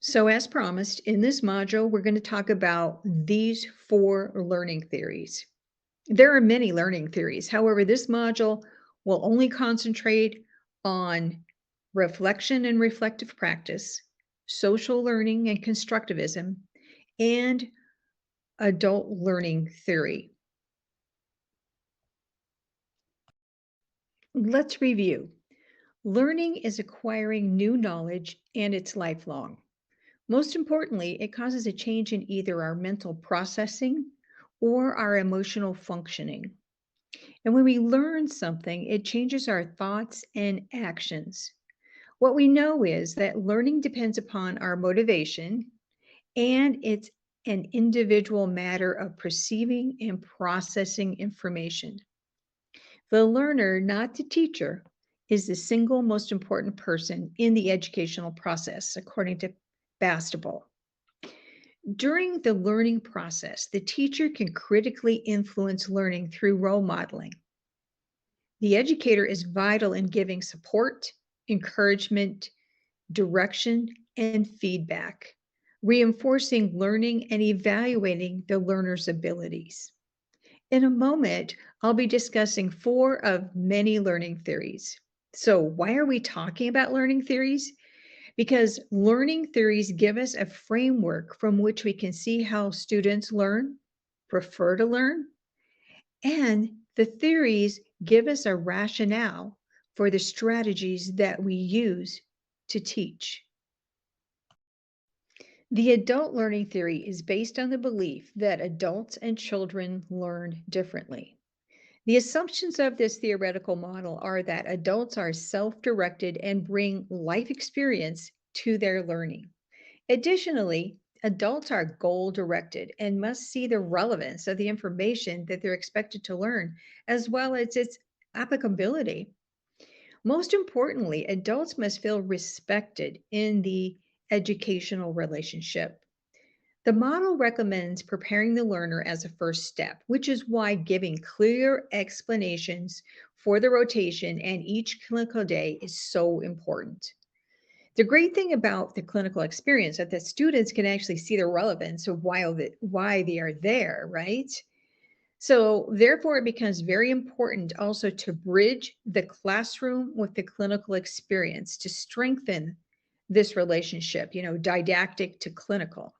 So, as promised, in this module, we're going to talk about these four learning theories. There are many learning theories. However, this module will only concentrate on reflection and reflective practice, social learning and constructivism, and adult learning theory. Let's review. Learning is acquiring new knowledge and it's lifelong. Most importantly, it causes a change in either our mental processing or our emotional functioning. And when we learn something, it changes our thoughts and actions. What we know is that learning depends upon our motivation, and it's an individual matter of perceiving and processing information. The learner, not the teacher, is the single most important person in the educational process, according to Bastable. During the learning process, the teacher can critically influence learning through role modeling. The educator is vital in giving support, encouragement, direction, and feedback, reinforcing learning and evaluating the learner's abilities. In a moment, I'll be discussing four of many learning theories. So, why are we talking about learning theories? Because learning theories give us a framework from which we can see how students learn, prefer to learn, and the theories give us a rationale for the strategies that we use to teach. The adult learning theory is based on the belief that adults and children learn differently. The assumptions of this theoretical model are that adults are self-directed and bring life experience to their learning. Additionally, adults are goal-directed and must see the relevance of the information that they're expected to learn, as well as its applicability. Most importantly, adults must feel respected in the educational relationship. The model recommends preparing the learner as a first step, which is why giving clear explanations for the rotation and each clinical day is so important. The great thing about the clinical experience is that the students can actually see the relevance of why they are there, right? So therefore, it becomes very important also to bridge the classroom with the clinical experience to strengthen this relationship, didactic to clinical.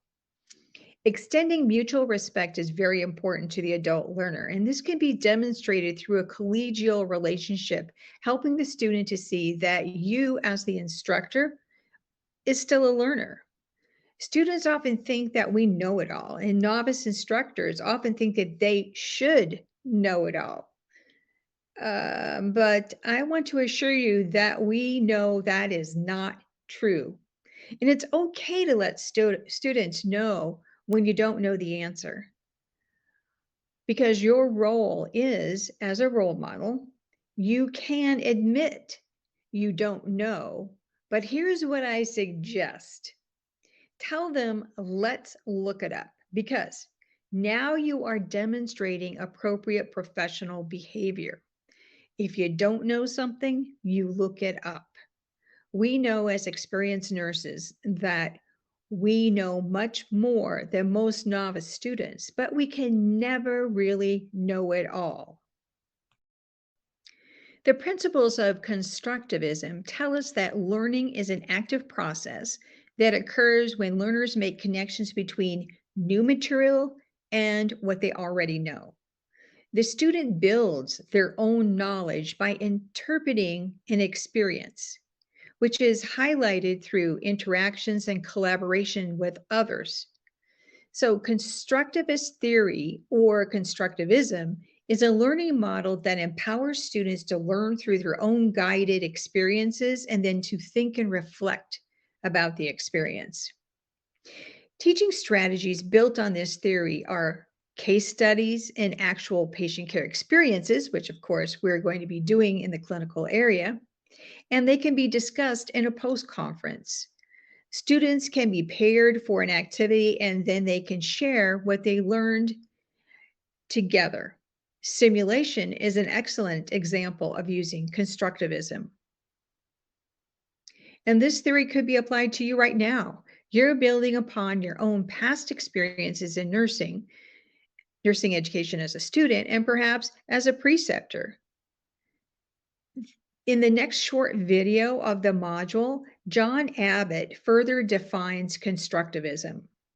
Extending mutual respect is very important to the adult learner, and this can be demonstrated through a collegial relationship, helping the student to see that you, as the instructor, is still a learner. Students often think that we know it all, and novice instructors often think that they should know it all. But I want to assure you that we know that is not true. And it's okay to let students know when you don't know the answer, because your role is as a role model. You can admit you don't know, but here's what I suggest. Tell them, let's look it up, because now you are demonstrating appropriate professional behavior. If you don't know something, you look it up. We know as experienced nurses that we know much more than most novice students, but we can never really know it all. The principles of constructivism tell us that learning is an active process that occurs when learners make connections between new material and what they already know. The student builds their own knowledge by interpreting an experience, which is highlighted through interactions and collaboration with others. So constructivist theory or constructivism is a learning model that empowers students to learn through their own guided experiences and then to think and reflect about the experience. Teaching strategies built on this theory are case studies and actual patient care experiences, which of course we're going to be doing in the clinical area, and they can be discussed in a post-conference. Students can be paired for an activity and then they can share what they learned together. Simulation is an excellent example of using constructivism. And this theory could be applied to you right now. You're building upon your own past experiences in nursing education as a student, and perhaps as a preceptor. In the next short video of the module, John Abbott further defines constructivism.